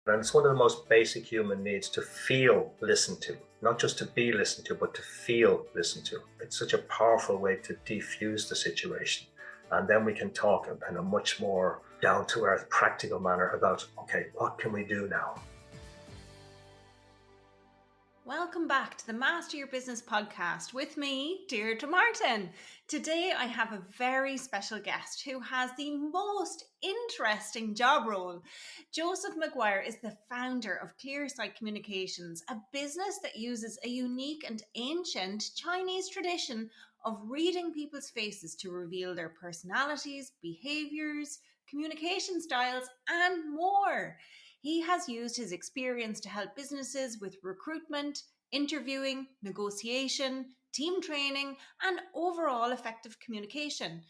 And it's one of the most basic human needs to feel listened to, not just to be listened to, but to feel listened to. It's such a powerful way to defuse the situation. And then we can talk in a much more down-to-earth, practical manner about, okay, what can we do now? Welcome back to the Master Your Business podcast with me, Deirdre Martin. Today I have a very special guest who has the most interesting job role. Joseph McGuire is the founder of Clearsight Communications, a business that uses a unique and ancient Chinese tradition of reading people's faces to reveal their personalities, behaviours, communication styles, and more. He has used his experience to help businesses with recruitment, interviewing, negotiation, team training, and overall effective communication.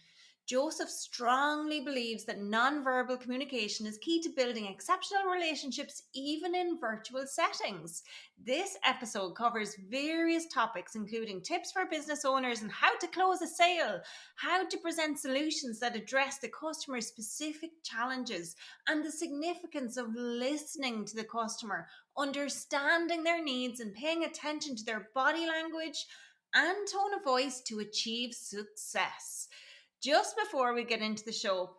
Joseph strongly believes that non-verbal communication is key to building exceptional relationships even in virtual settings. This episode covers various topics, including tips for business owners and how to close a sale, how to present solutions that address the customer's specific challenges, and the significance of listening to the customer, understanding their needs, and paying attention to their body language and tone of voice to achieve success. Just before we get into the show,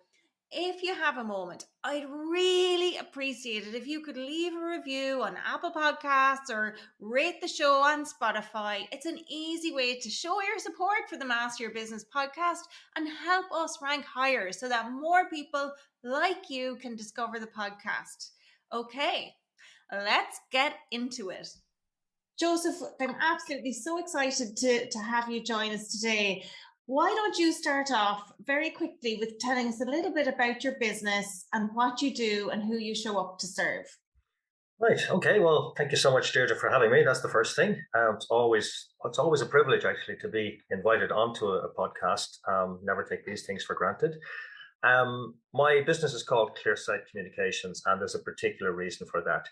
if you have a moment, I'd really appreciate it if you could leave a review on Apple Podcasts or rate the show on Spotify. It's an easy way to show your support for the Master Your Business podcast and help us rank higher so that more people like you can discover the podcast. Okay, let's get into it. Joseph, I'm absolutely so excited to have you join us today. Why don't you start off very quickly with telling us a little bit about your business and what you do and who you show up to serve? Right. Okay. Well, thank you so much, Deirdre, for having me. That's the first thing. It's always a privilege, actually, to be invited onto a podcast. Never take these things for granted. My business is called Clearsight Communications, and there's a particular reason for that.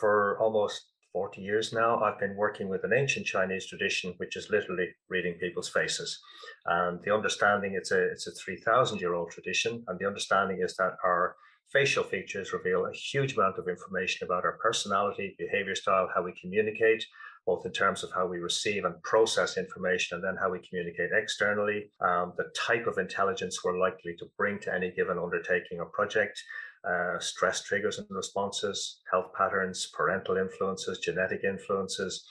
For almost 40 years now, I've been working with an ancient Chinese tradition, which is literally reading people's faces. And the understanding, it's a 3,000-year-old tradition, and the understanding is that our facial features reveal a huge amount of information about our personality, behavior style, how we communicate, both in terms of how we receive and process information, and then how we communicate externally, the type of intelligence we're likely to bring to any given undertaking or project, stress triggers and responses, health patterns, parental influences, genetic influences,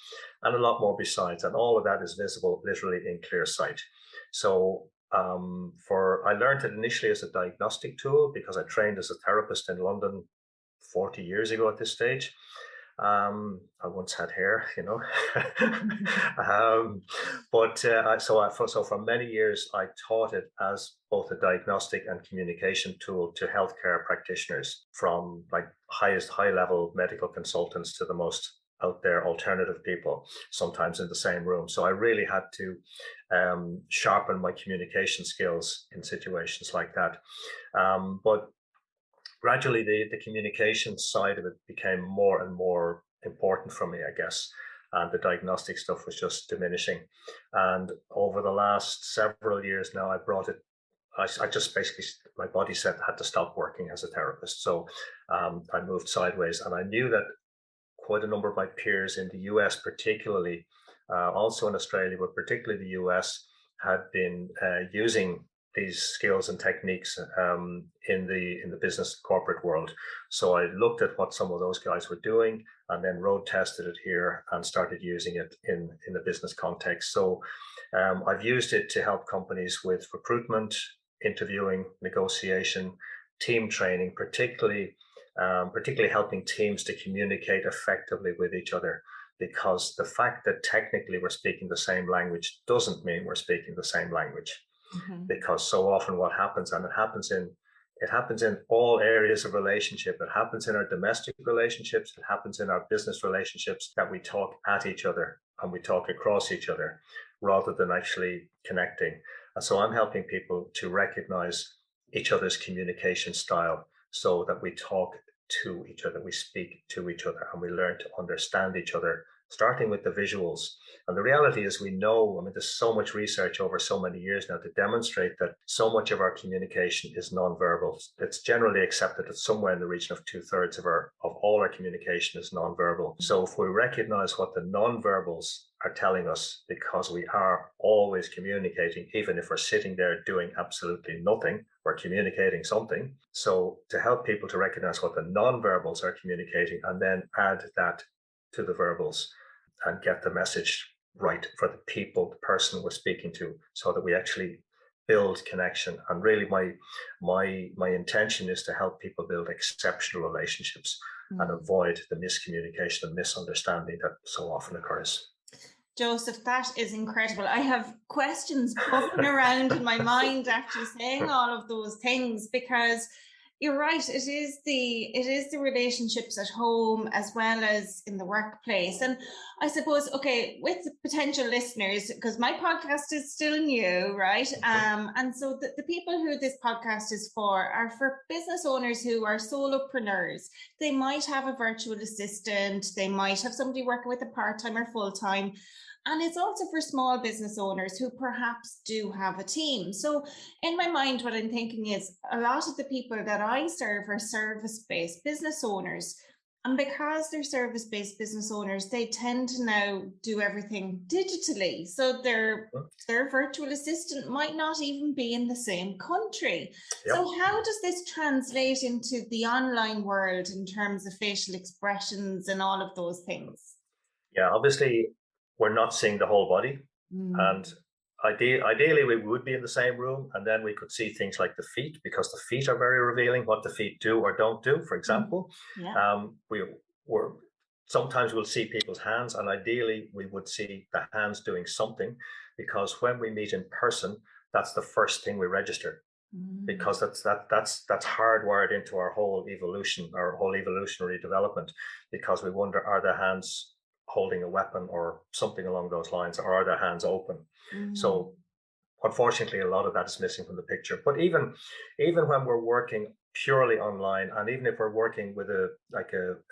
and a lot more besides. And all of that is visible literally in Clearsight. So I learned it initially as a diagnostic tool because I trained as a therapist in London 40 years ago at this stage. I once had hair, so for many years I taught it as both a diagnostic and communication tool to healthcare practitioners, from like high level medical consultants to the most out there alternative people, sometimes in the same room. So I really had to sharpen my communication skills in situations like that. But gradually, the communication side of it became more and more important for me, I guess. And the diagnostic stuff was just diminishing. And over the last several years now, I just basically, my body said I had to stop working as a therapist. So I moved sideways. And I knew that quite a number of my peers in the US, particularly, also in Australia, but particularly the US, had been using these skills and techniques in the business corporate world. So I looked at what some of those guys were doing and then road tested it here and started using it in the business context. So I've used it to help companies with recruitment, interviewing, negotiation, team training, particularly helping teams to communicate effectively with each other. Because the fact that technically we're speaking the same language doesn't mean we're speaking the same language. Mm-hmm. Because so often what happens, and it happens in all areas of relationship. It happens in our domestic relationships. It happens in our business relationships, that we talk at each other and we talk across each other rather than actually connecting. And so I'm helping people to recognize each other's communication style so that we talk to each other, we speak to each other, and we learn to understand each other, starting with the visuals. And the reality is, we know, there's so much research over so many years now to demonstrate that so much of our communication is nonverbal. It's generally accepted that somewhere in the region of 2/3 of all our communication is nonverbal. So if we recognize what the nonverbals are telling us, because we are always communicating, even if we're sitting there doing absolutely nothing, we're communicating something. So to help people to recognize what the nonverbals are communicating and then add that to the verbals and get the message right for the people, the person we're speaking to, so that we actually build connection. And really my intention is to help people build exceptional relationships and avoid the miscommunication and misunderstanding that so often occurs. Joseph, that is incredible. I have questions bubbling around in my mind after saying all of those things, because you're right. It is the relationships at home as well as in the workplace. And I suppose, okay, with potential listeners, because my podcast is still new, right? And so the people who this podcast is for are for business owners who are solopreneurs. They might have a virtual assistant, they might have somebody working with a part-time or full-time. And it's also for small business owners who perhaps do have a team. So in my mind, what I'm thinking is a lot of the people that I serve are service-based business owners. And because they're service-based business owners, they tend to now do everything digitally. So their virtual assistant might not even be in the same country. Yep. So how does this translate into the online world in terms of facial expressions and all of those things? Yeah, obviously, we're not seeing the whole body. And ideally, we would be in the same room, and then we could see things like the feet, because the feet are very revealing, what the feet do or don't do, for example. Sometimes we'll see people's hands, and ideally we would see the hands doing something, because when we meet in person, that's the first thing we register, because that's hardwired into our whole evolution, our whole evolutionary development, because we wonder, are the hands holding a weapon or something along those lines, or are their hands open? So unfortunately, a lot of that is missing from the picture. But even when we're working purely online, and even if we're working with a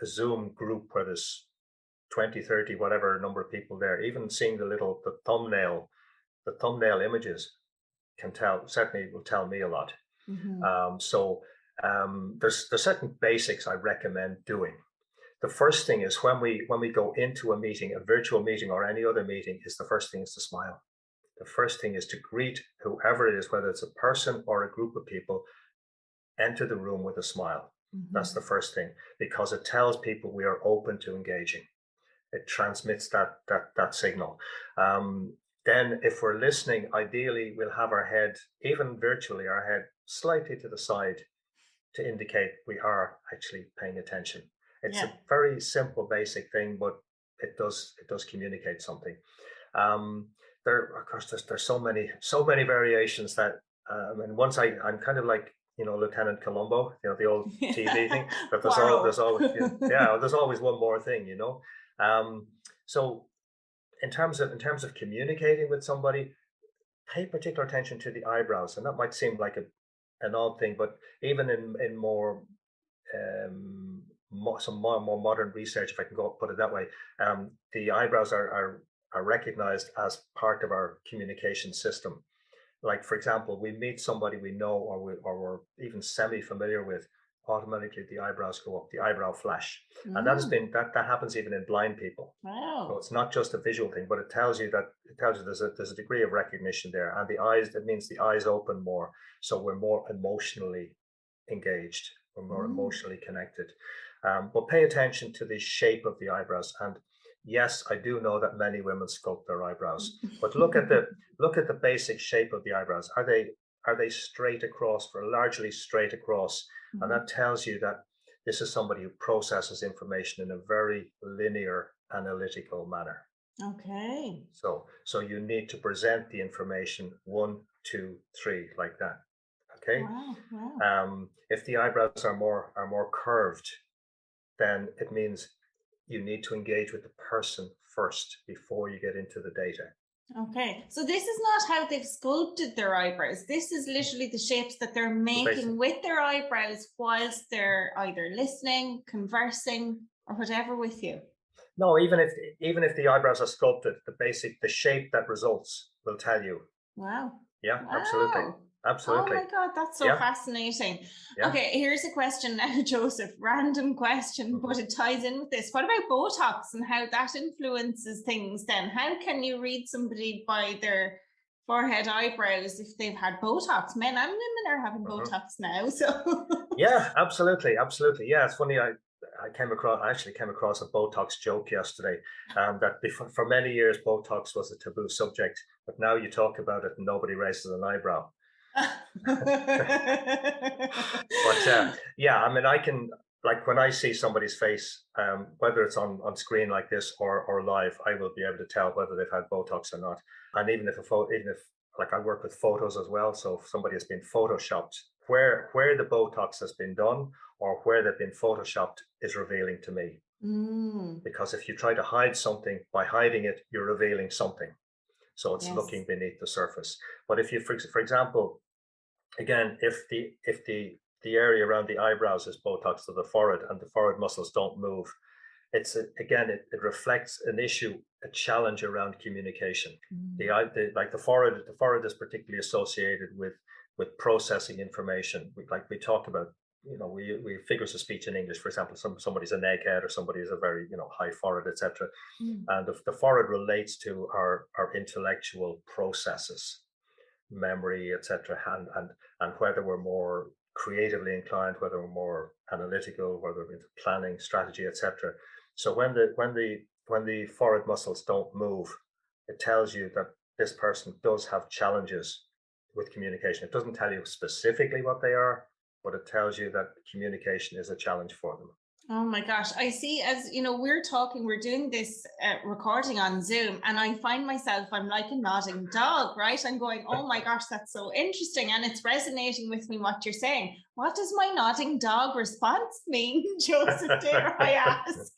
Zoom group where there's 20, 30, whatever number of people there, even seeing the thumbnail images certainly will tell me a lot. There's certain basics I recommend doing. The first thing is, when we go into a meeting, a virtual meeting or any other meeting, is the first thing is to smile. The first thing is to greet whoever it is, whether it's a person or a group of people. Enter the room with a smile. That's the first thing, because it tells people we are open to engaging. It transmits that signal. Then if we're listening, ideally we'll have our head, even virtually, our head slightly to the side to indicate we are actually paying attention. It's a very simple, basic thing, but it does communicate something. Of course, there's so many variations that, and once I'm kind of like, Lieutenant Columbo, the old TV thing. But there's always one more thing, So in terms of communicating with somebody, pay particular attention to the eyebrows, and that might seem like an odd thing, but even in more some more modern research, if I can put it that way, the eyebrows are recognized as part of our communication system. Like, for example, we meet somebody we know or we're even semi-familiar with, automatically the eyebrows go up, the eyebrow flash. And that happens even in blind people. Wow. So it's not just a visual thing, but it tells you there's a degree of recognition there. And the eyes, that means the eyes open more. So we're more emotionally engaged. We're more emotionally connected. But pay attention to the shape of the eyebrows. And yes, I do know that many women sculpt their eyebrows, but look at the basic shape of the eyebrows. Are they straight across, or largely straight across? And that tells you that this is somebody who processes information in a very linear, analytical manner. Okay. So you need to present the information 1, 2, 3 like that. Okay. Wow. If the eyebrows are more curved, then it means you need to engage with the person first before you get into the data. Okay, so this is not how they've sculpted their eyebrows. This is literally the shapes that they're making with their eyebrows whilst they're either listening, conversing, or whatever with you. No, even if the eyebrows are sculpted, the shape that results will tell you. Wow. Yeah, wow. Absolutely. Oh absolutely. my God, that's so Yeah, fascinating. yeah. Okay, here's a question now, Joseph. Random question, but Hmm. it ties in with this. What about Botox and how that influences things then? How can you read somebody by their forehead, eyebrows if they've had Botox? Men and women are having Hmm. Botox now. So, Yeah, absolutely, absolutely. Yeah, it's funny. I actually came across a Botox joke yesterday. That before, for many years Botox was a taboo subject, but now you talk about it and nobody raises an eyebrow. But yeah, I mean, I can, like, when I see somebody's face, whether it's on screen like this or live, I will be able to tell whether they've had Botox or not. And even if like I work with photos as well, so if somebody has been photoshopped, where the Botox has been done or where they've been photoshopped is revealing to me. Mm, Because if you try to hide something, by hiding it, you're revealing something. So it's yes. looking beneath the surface. But if you, for example, again, if the area around the eyebrows is Botox to the forehead and the forehead muscles don't move, again it reflects an issue, a challenge around communication. Mm. Like the forehead is particularly associated with processing information. Like we talk about, we have figures of speech in English. For example, somebody's an egghead or somebody is a very high forehead, etc. Mm. And the forehead relates to our intellectual processes, memory, etc., and whether we're more creatively inclined, whether we're more analytical, whether we're into planning, strategy, etc. So when the forehead muscles don't move, it tells you that this person does have challenges with communication. It doesn't tell you specifically what they are, but it tells you that communication is a challenge for them. Oh my gosh. I see, as you know, we're talking, we're doing this recording on Zoom, and I find myself, I'm like a nodding dog, right? I'm going, oh my gosh, that's so interesting. And it's resonating with me what you're saying. What does my nodding dog response mean, Joseph, dare I ask?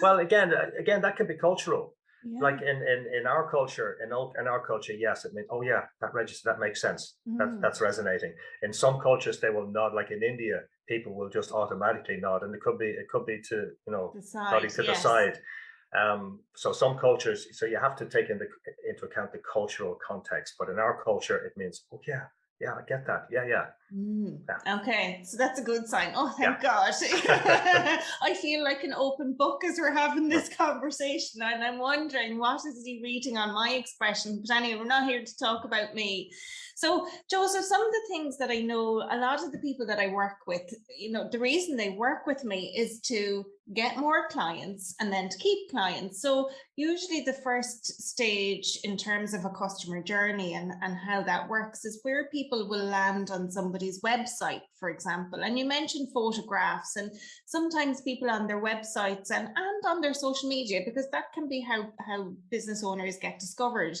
Well, again, that can be cultural. Yeah. Like in our culture, in our culture, yes, it means, oh yeah, that makes sense. Mm, That's resonating. In some cultures, they will nod. Like in India, people will just automatically nod, and it could be to the side, nodding to the yes. side. So some cultures, so you have to take into account the cultural context. But in our culture, it means, oh yeah, I get that. Yeah, yeah, Mm, yeah, okay, so that's a good sign. Oh, yeah. thank God. I feel like an open book as we're having Mm. this conversation, and I'm wondering what is he reading on my expression. But anyway, we're not here to talk about me. So, Joseph, some of the things that I know, a lot of the people that I work with, the reason they work with me is to get more clients and then to keep clients. So, usually the first stage in terms of a customer journey and how that works is where people will land on somebody's website, for example. And you mentioned photographs, and sometimes people on their websites and on their social media, because that can be how business owners get discovered.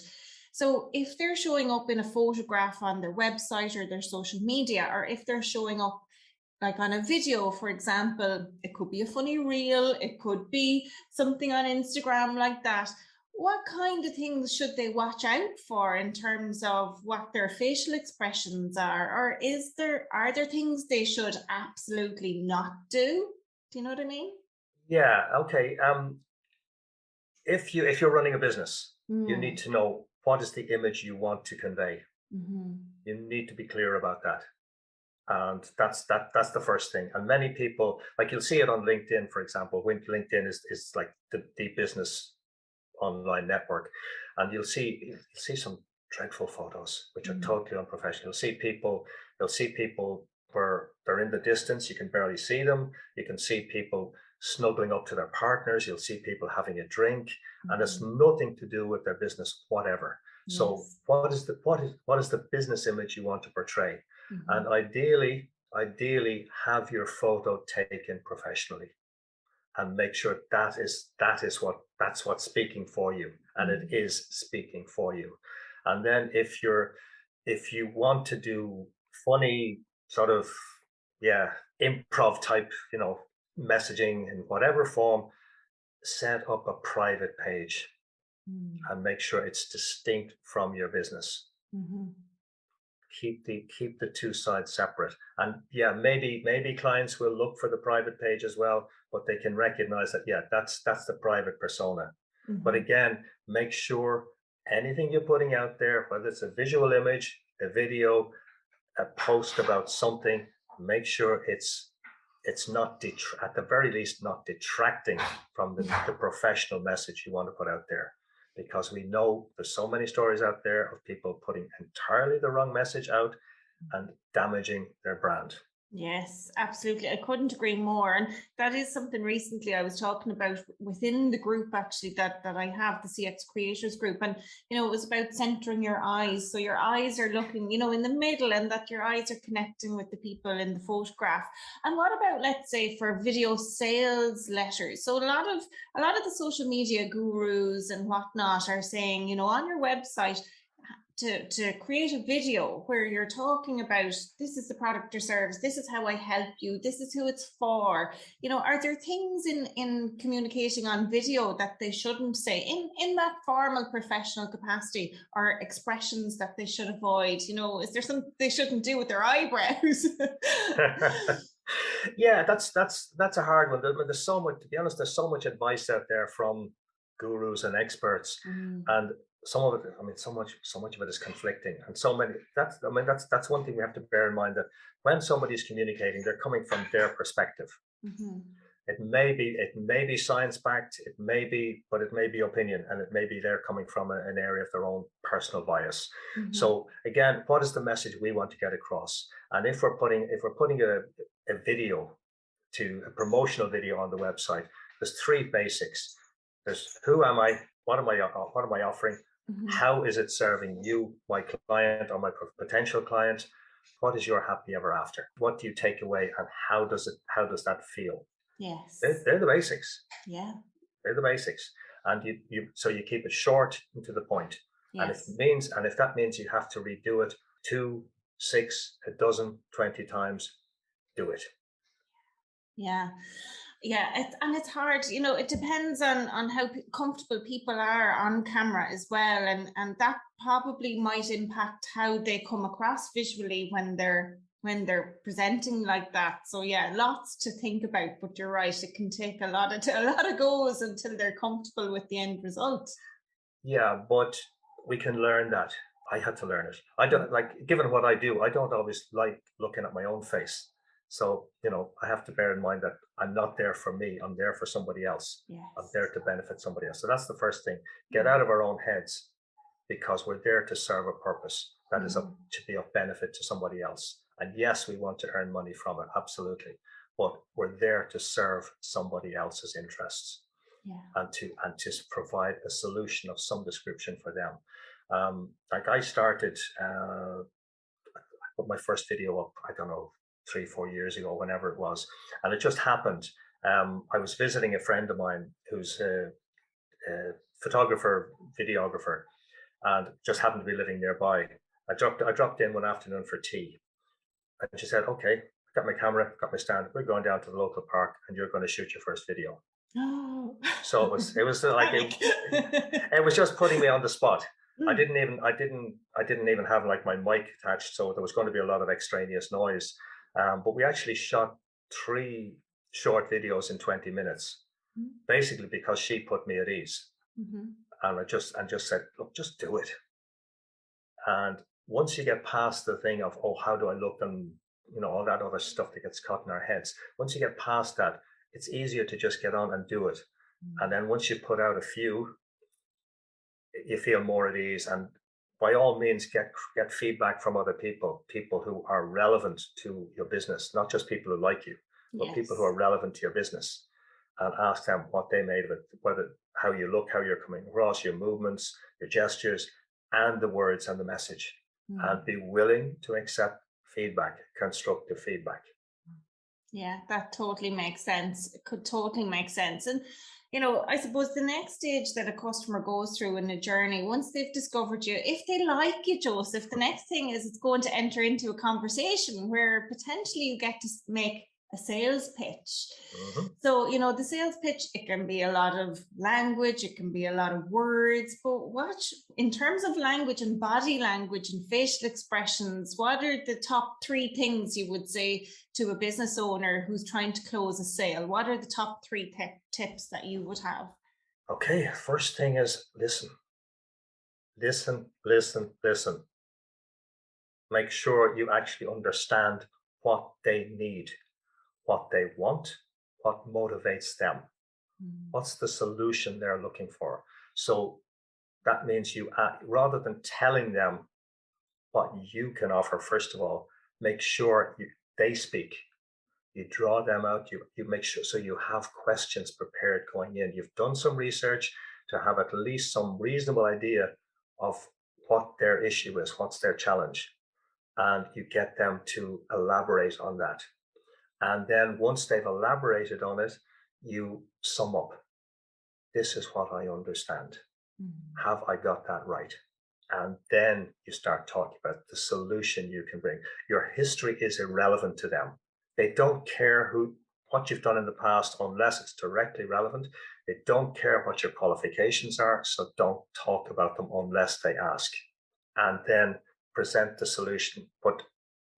So if they're showing up in a photograph on their website or their social media, or if they're showing up like on a video, for example, it could be a funny reel, it could be something on Instagram like that. What kind of things should they watch out for in terms of what their facial expressions are? Or are there things they should absolutely not do? Do you know what I mean? Yeah, okay. If you're running a business, you need Mm. to know what is the image you want to convey. Hmm. You need to be clear about that. And that's the first thing. And many people, like, you'll see it on LinkedIn, for example, when LinkedIn is like the business online network. And you'll see some dreadful photos which are Mm. totally unprofessional. You'll see people where they're in the distance, you can barely see them. You can see people snuggling up to their partners. You'll see people having a drink, and it's Hmm. nothing to do with their business whatever. So Yes. what is the business image you want to portray? Hmm. And ideally have your photo taken professionally, and make sure that's what's speaking for you, and it Mm. is speaking for you. And then if you want to do funny sort of, yeah, improv type, messaging in whatever form, set up a private page Mm. and make sure it's distinct from your business. Hmm. Keep the two sides separate. And yeah, maybe clients will look for the private page as well, but they can recognize that, yeah, that's the private persona. But Hmm. again, make sure Anything you're putting out there, whether it's a visual image, a video, a post about something, make sure it's not at the very least not detracting from the professional message you want to put out there, because we know there's so many stories out there of people putting entirely the wrong message out and damaging their brand. Yes, absolutely. I couldn't agree more. And that is something recently I was talking about within the group actually that I have, the CX creators group. And it was about centering your eyes. So your eyes are looking, in the middle, and that your eyes are connecting with the people in the photograph. And what about, let's say, for video sales letters? So a lot of the social media gurus and whatnot are saying, on your website, to create a video where you're talking about, this is the product or service, this is how I help you, this is who it's for. Are there things in communicating on video that they shouldn't say in that formal professional capacity, or expressions that they should avoid? Is there something they shouldn't do with their eyebrows? Yeah, that's a hard one. There's so much, to be honest, there's so much advice out there from gurus and experts, and some of it, so much of it is conflicting, and so many. That's one thing we have to bear in mind, that when somebody's communicating, they're coming from their perspective. It may be science backed, but it may be opinion, and it may be they're coming from an area of their own personal bias. So again, what is the message we want to get across? And if we're putting a video, to a promotional video on the website, there's three basics. There's who am I, what am I offering, how is it serving you, my client, or my potential client, what is your happy ever after, what do you take away, and how does that feel? Yes. They're the basics. Yeah. They're the basics. And you keep it short and to the point. Yes. And if that means you have to redo it 2, 6, a dozen, 20 times, do it. Yeah. It's hard, it depends on how comfortable people are on camera as well, and that probably might impact how they come across visually when they're presenting like that. So yeah, lots to think about, but you're right, it can take a lot of goes until they're comfortable with the end result. Yeah, but we can learn that. I had to learn it. I don't like, given what I do, I don't always like looking at my own face. So, I have to bear in mind that I'm not there for me. I'm there for somebody else. Yes. I'm there to benefit somebody else. So that's the first thing. Get out of our own heads, because we're there to serve a purpose that is to be of benefit to somebody else. And yes, we want to earn money from it, absolutely. But we're there to serve somebody else's interests. Yeah. and to provide a solution of some description for them. Like I started, I put my first video up, I don't know, 3-4 years ago, whenever it was, and it just happened. I was visiting a friend of mine who's a photographer, videographer, and just happened to be living nearby. I dropped in one afternoon for tea, and she said, "Okay, got my camera, got my stand. We're going down to the local park, and you're going to shoot your first video." Oh. So it was like it was just putting me on the spot. I didn't even have like my mic attached, so there was going to be a lot of extraneous noise. But we actually shot 3 short videos in 20 minutes, basically because she put me at ease. And I just said, "Look, just do it." And once you get past the thing of, oh, how do I look, and all that other stuff that gets caught in our heads, once you get past that, it's easier to just get on and do it. And then once you put out a few, you feel more at ease. And by all means, get feedback from other people who are relevant to your business, not just people who like you, but people who are relevant to your business, and ask them what they made of it, how you look, how you're coming across, your movements, your gestures, and the words and the message. And be willing to accept feedback, constructive feedback. Yeah, that totally makes sense. It could totally make sense. And, I suppose the next stage that a customer goes through in a journey, once they've discovered you, if they like you, Joseph, the next thing is it's going to enter into a conversation where potentially you get to make a sales pitch. So, the sales pitch, it can be a lot of language, it can be a lot of words, but in terms of language and body language and facial expressions, what are the top 3 things you would say to a business owner who's trying to close a sale? What are the top 3 tips that you would have? Okay, first thing is listen. Listen, listen, listen. Make sure you actually understand what they need, what they want, what motivates them, Mm. what's the solution they're looking for. So that means you, rather than telling them what you can offer, first of all, make sure they speak. You draw them out, you make sure, so you have questions prepared going in. You've done some research to have at least some reasonable idea of what their issue is, what's their challenge, and you get them to elaborate on that. And then once they've elaborated on it, you sum up. This is what I understand. Mm. Have I got that right? And then you start talking about the solution you can bring. Your history is irrelevant to them. They don't care what you've done in the past unless it's directly relevant. They don't care what your qualifications are, so don't talk about them unless they ask. And then present the solution, but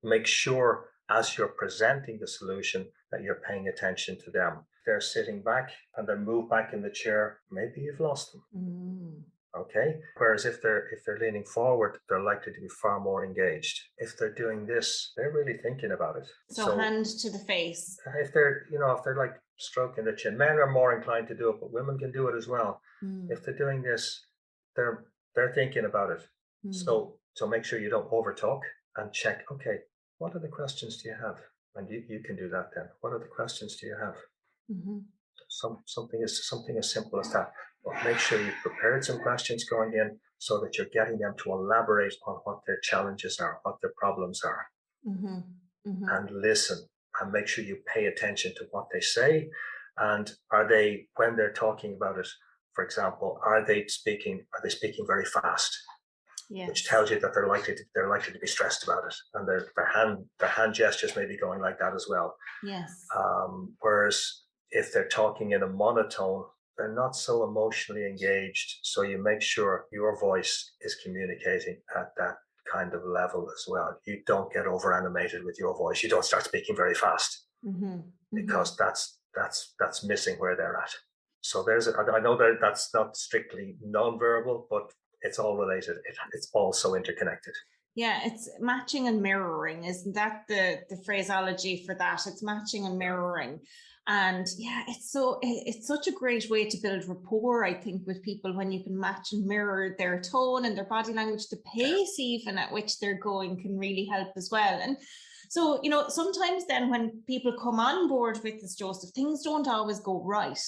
make sure as you're presenting the solution that you're paying attention to them. If they're sitting back and they move back in the chair, maybe you've lost them. Mm. Okay. Whereas if they're leaning forward, they're likely to be far more engaged. If they're doing this, they're really thinking about it. So hand to the face. If they're like stroking the chin, men are more inclined to do it, but women can do it as well. Mm. If they're doing this, they're thinking about it. Mm. So make sure you don't over talk and check. Okay, what other questions do you have? And you can do that then. What other questions do you have? Mm-hmm. Something as simple as that. But make sure you've prepared some questions going in so that you're getting them to elaborate on what their challenges are, what their problems are, Mm-hmm. Mm-hmm. and listen, and make sure you pay attention to what they say. And are they, when they're talking about it, for example, are they speaking very fast? Yes. Which tells you that they're likely to be stressed about it, and their hand gestures may be going like that as well. Yes. Whereas if they're talking in a monotone, they're not so emotionally engaged. So you make sure your voice is communicating at that kind of level as well. You don't get over animated with your voice. You don't start speaking very fast, Mm-hmm. because that's missing where they're at. So I know that that's not strictly non-verbal, but it's all related. It's also interconnected. Yeah, it's matching and mirroring. Isn't that the phraseology for that? It's matching and mirroring. And yeah, it's such a great way to build rapport, I think, with people when you can match and mirror their tone and their body language. The pace even at which they're going can really help as well. And so, sometimes then when people come on board with this, Joseph, things don't always go right.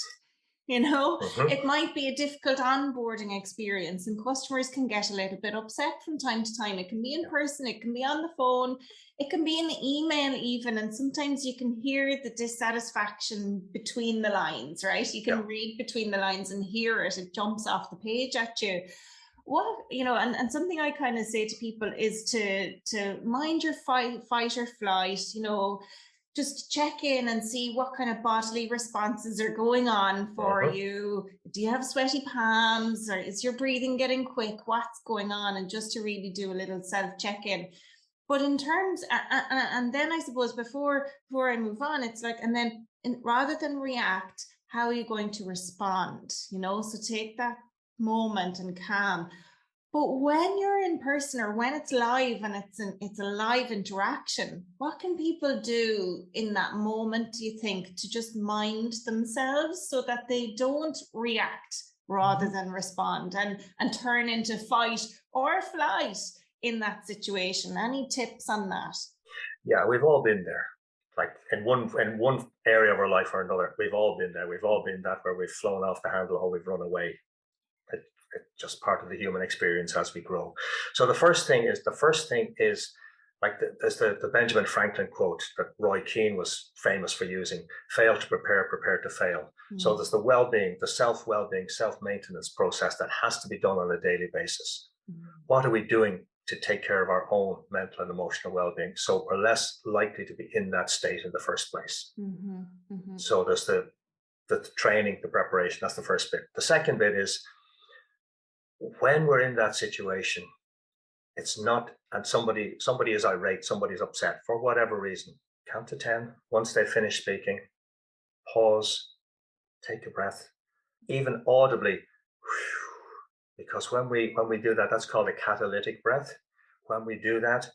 Mm-hmm. It might be a difficult onboarding experience, and customers can get a little bit upset from time to time. It can be in person, it can be on the phone, it can be in the email even, and sometimes you can hear the dissatisfaction between the lines, right? You can read between the lines and hear it. It jumps off the page at you. And something I kind of say to people is to mind your fight or flight, just check in and see what kind of bodily responses are going on for you. Do you have sweaty palms, or is your breathing getting quick? What's going on? And just to really do a little self-check-in. But in terms, and then I suppose before I move on, it's like, and then rather than react, how are you going to respond? So take that moment and calm. But when you're in person, or when it's live and it's a live interaction, what can people do in that moment, do you think, to just mind themselves so that they don't react rather than respond and turn into fight or flight in that situation? Any tips on that? Yeah, we've all been there. Like in one area of our life or another, we've all been there. We've all been that where we've flown off the handle or we've run away. It's just part of the human experience as we grow. So the first thing is like there's the Benjamin Franklin quote that Roy Keane was famous for using: fail to prepare, prepare to fail. So there's the well-being, the self-well-being, self-maintenance process that has to be done on a daily basis. What are we doing to take care of our own mental and emotional well-being, so we're less likely to be in that state in the first place? So there's the training, the preparation. That's the first bit. The second bit is, when we're in that situation, it's not, and somebody is irate, somebody's upset for whatever reason, count to 10. Once they finish speaking, pause, take a breath, even audibly, Because when we do that, that's called a catalytic breath. When we do that,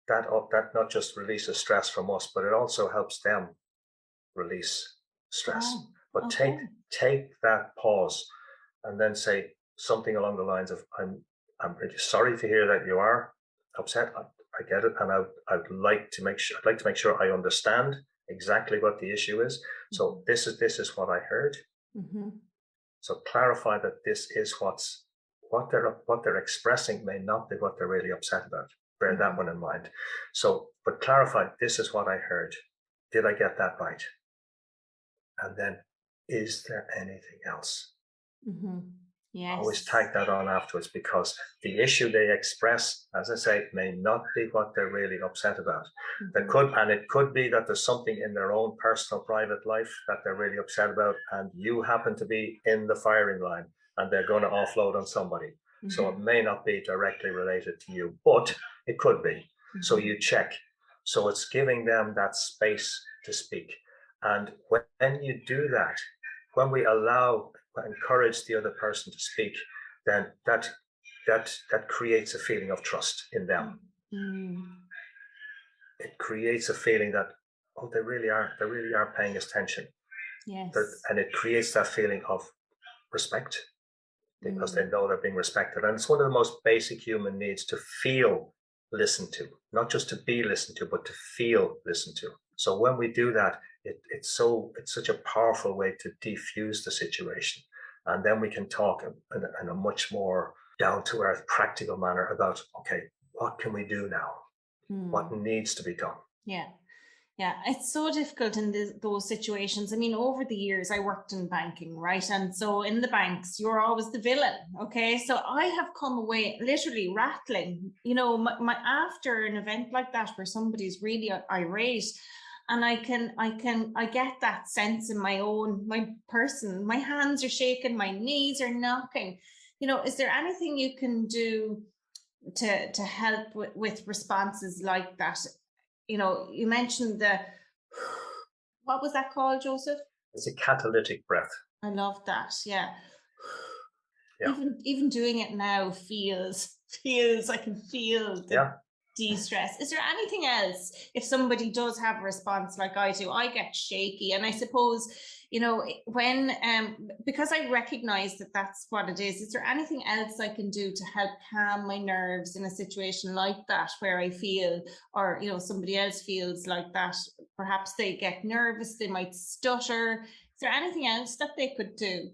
that not just releases stress from us, but it also helps them release stress. Oh, But okay. take that pause and then say something along the lines of, I'm really sorry to hear that you are upset. I get it, and I'd like to make sure I understand exactly what the issue is. So this is what I heard. Mm-hmm. So clarify that this is what they're expressing may not be what they're really upset about. Bear that one in mind. So, but clarify, this is what I heard. Did I get that right? And then, is there anything else? Mm-hmm. Yes. Always tag that on afterwards, because the issue they express, as I say, may not be what they're really upset about. It could be that there's something in their own personal private life that they're really upset about, and you happen to be in the firing line and they're going to offload on somebody. So it may not be directly related to you, but it could be. So you check. So it's giving them that space to speak. And when you do that, when we encourage the other person to speak, then that creates a feeling of trust in them. It creates a feeling that, oh, they really are paying attention. Yes. And it creates that feeling of respect, because they know they're being respected. And it's one of the most basic human needs, to feel listened to, not just to be listened to, but to feel listened to. So when we do that, it's such a powerful way to defuse the situation. And then we can talk in a much more down-to-earth, practical manner about, okay, what can we do now? What needs to be done? Yeah. Yeah, it's so difficult in those situations. I mean, over the years, I worked in banking, right? And so in the banks, you're always the villain, okay? So I have come away literally rattling, my after an event like that where somebody's really irate, and I get that sense in my person. My hands are shaking, my knees are knocking. Is there anything you can do to help with responses like that? You mentioned what was that called, Joseph? It's a catalytic breath. I love that. Yeah. Yeah. Even doing it now feels I can feel the de-stress. Is there anything else? If somebody does have a response like I do, I get shaky, and I suppose when because I recognize that that's what it is there anything else I can do to help calm my nerves in a situation like that, where I feel, or somebody else feels like that? Perhaps they get nervous, they might stutter. Is there anything else that they could do?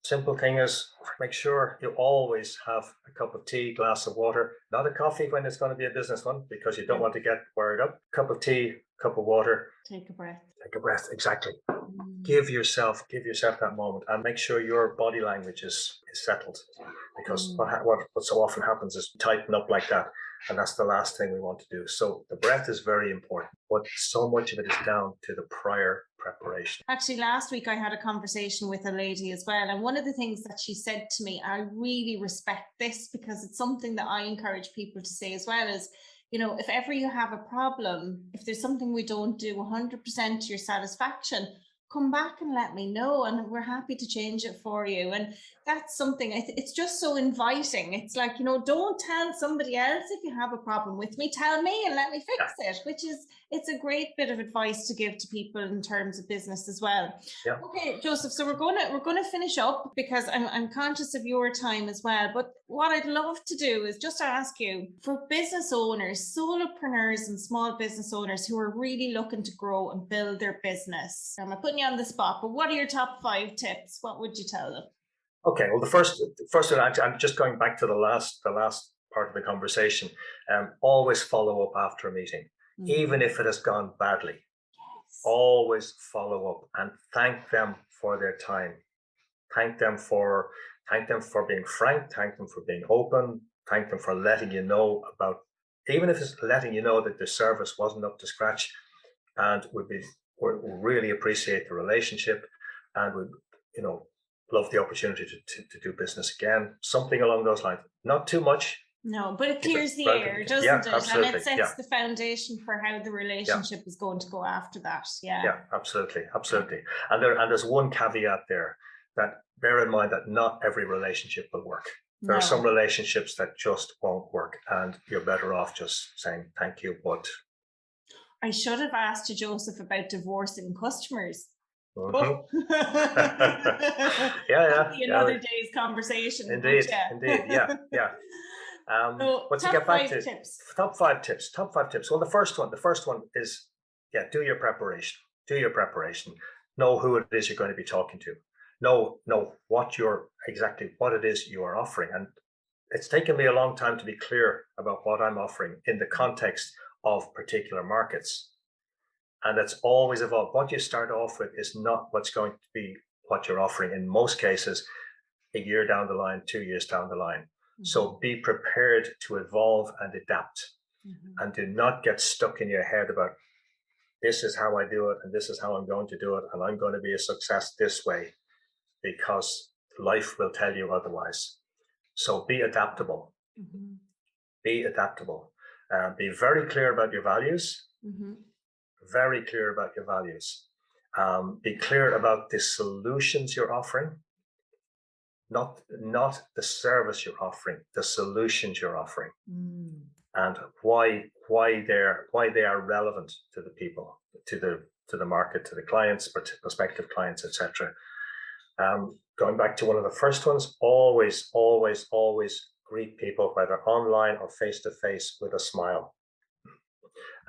Simple thing is, make sure you always have a cup of tea, glass of water, not a coffee when it's going to be a business one, because you don't want to get wired up. Cup of tea, cup of water. Take a breath. Take a breath, exactly. Give yourself that moment, and make sure your body language is settled, because what so often happens is tighten up like that, and that's the last thing we want to do. So the breath is very important, but so much of it is down to the prior preparation. Actually, last week I had a conversation with a lady as well, and one of the things that she said to me, I really respect this, because it's something that I encourage people to say as well, is if ever you have a problem, if there's something we don't do 100% to your satisfaction, come back and let me know, and we're happy to change it for you. And that's something, it's just so inviting. It's like, don't tell somebody else if you have a problem with me, tell me and let me fix it, which is, it's a great bit of advice to give to people in terms of business as well. Yeah. Okay, Joseph, so we're going to finish up, because I'm conscious of your time as well. But what I'd love to do is just ask you, for business owners, solopreneurs and small business owners who are really looking to grow and build their business, I'm putting you on the spot, but what are your top 5 tips? What would you tell them? Okay, well, the first one, I'm just going back to the last part of the conversation. Always follow up after a meeting, even if it has gone badly. Yes. Always follow up and thank them for their time. Thank them for being frank. Thank them for being open. Thank them for letting you know about, even if it's letting you know that the service wasn't up to scratch, and we really appreciate the relationship, and would love the opportunity to do business again. Something along those lines. Not too much. No, but it clears the air, doesn't it? Absolutely. And it sets the foundation for how the relationship is going to go after that. Yeah. Yeah, absolutely. And there's one caveat there. that bear in mind that not every relationship will work. There are some No. relationships that just won't work, and you're better off just saying thank you. But I should have asked you, Joseph, about divorcing customers. mhm. Oh, Yeah, that'd yeah, be yeah. another day's conversation, but Indeed, indeed. Yeah, yeah. yeah. So, But to top get back five to tips. top five tips, top five tips. Well, the first one is, yeah, do your preparation. Do your preparation. Know who it is you're going to be talking to. Know exactly what it is you are offering. And it's taken me a long time to be clear about what I'm offering in the context of particular markets. And it's always evolved. What you start off with is not what's going to be what you're offering in most cases a year down the line, 2 years down the line. So be prepared to evolve and adapt, and do not get stuck in your head about this is how I do it and this is how I'm going to do it and I'm going to be a success this way, because life will tell you otherwise. So be adaptable. Be adaptable. Be very clear about your values. Very clear about your values. Be clear about the solutions you're offering, not the service you're offering, the solutions you're offering, and why they are relevant to the people, to the market, to the clients, or to prospective clients, etc. Going back to one of the first ones, always, always, always greet people, whether online or face to face, with a smile,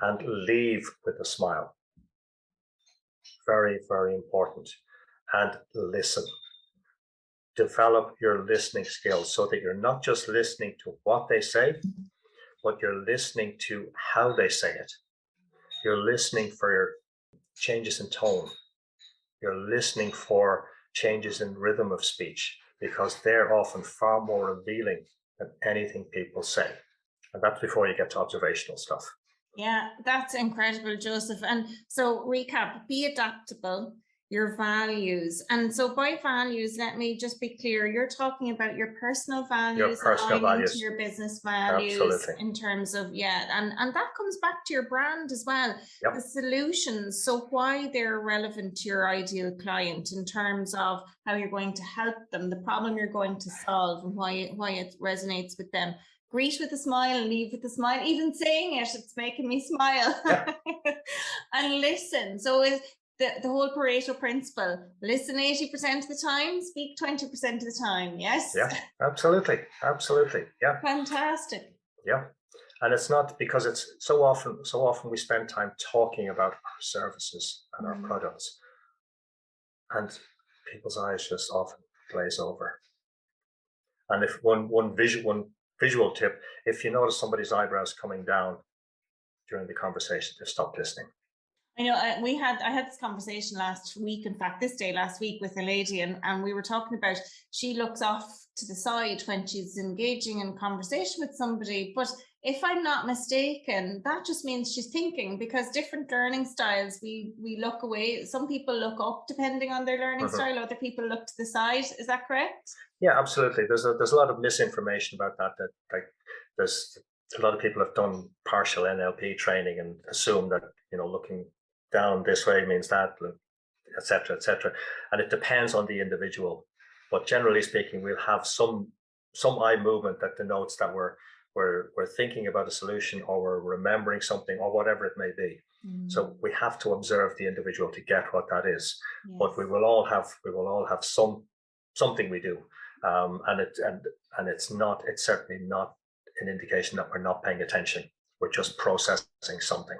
and leave with a smile. Very, very important. And listen. Develop your listening skills so that you're not just listening to what they say, but you're listening to how they say it. You're listening for changes in tone. You're listening for changes in rhythm of speech, because they're often far more revealing than anything people say. And that's before you get to observational stuff. Yeah, that's incredible, Joseph. And so, recap: be adaptable, your values. And so, by values, let me just be clear, you're talking about your personal values aligning to your business values. Absolutely. In terms of, and that comes back to your brand as well. Yep. The solutions, so why they're relevant to your ideal client in terms of how you're going to help them, the problem you're going to solve, and why it resonates with them. Greet with a smile and leave with a smile. Even saying it's making me smile. Yeah. And listen. So is the whole Pareto principle: listen 80% of the time, speak 20% of the time. Yes. Yeah, absolutely. Absolutely. Yeah. Fantastic. Yeah. And it's not because it's so often we spend time talking about our services and our products, and people's eyes just often glaze over. And if one visual tip, if you notice somebody's eyebrows coming down during the conversation, just stop listening. I know I had this conversation last week, in fact, this day last week, with a lady, and we were talking about, she looks off to the side when she's engaging in conversation with somebody. But if I'm not mistaken, that just means she's thinking, because different learning styles, we look away. Some people look up depending on their learning style, other people look to the side. Is that correct? Yeah, absolutely. There's a lot of misinformation about that like there's a lot of people have done partial NLP training and assume that, looking down this way means that, etc., etc. And it depends on the individual. But generally speaking, we'll have some eye movement that denotes that we're thinking about a solution, or we're remembering something, or whatever it may be. So we have to observe the individual to get what that is. Yes. But we will all have something we do, and it's certainly not an indication that we're not paying attention. We're just processing something.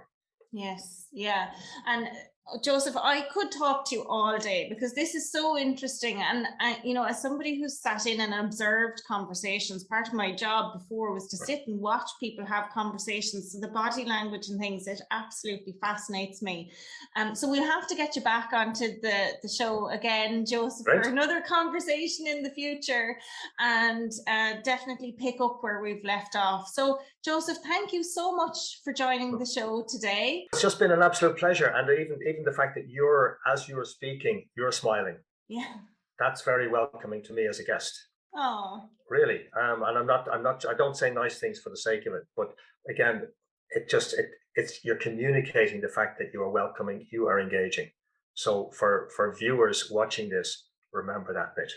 Yes, yeah. And Joseph, I could talk to you all day, because this is so interesting. And as somebody who's sat in and observed conversations, part of my job before was to sit and watch people have conversations. So the body language and things, it absolutely fascinates me. So we'll have to get you back onto the show again, Joseph, for another conversation in the future, and definitely pick up where we've left off. So Joseph, thank you so much for joining the show today. It's just been an absolute pleasure, and even the fact that as you're speaking, you're smiling. Yeah, that's very welcoming to me as a guest. Oh, really. And I don't say nice things for the sake of it, but again, it's you're communicating the fact that you are welcoming, you are engaging. So for viewers watching this, remember that bit.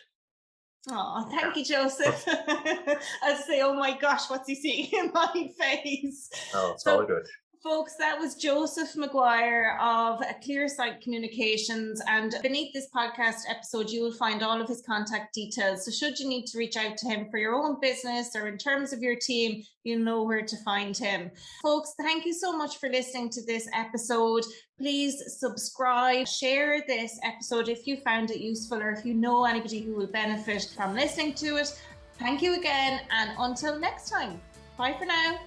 Oh, thank you, Joseph. I'd say, oh my gosh, what's he seeing in my face? Oh, it's all So, good. folks, that was Joseph McGuire of ClearSight Communications. And beneath this podcast episode, you will find all of his contact details. So should you need to reach out to him for your own business or in terms of your team, you know where to find him. Folks, thank you so much for listening to this episode. Please subscribe, share this episode if you found it useful or if you know anybody who will benefit from listening to it. Thank you again, and until next time, bye for now.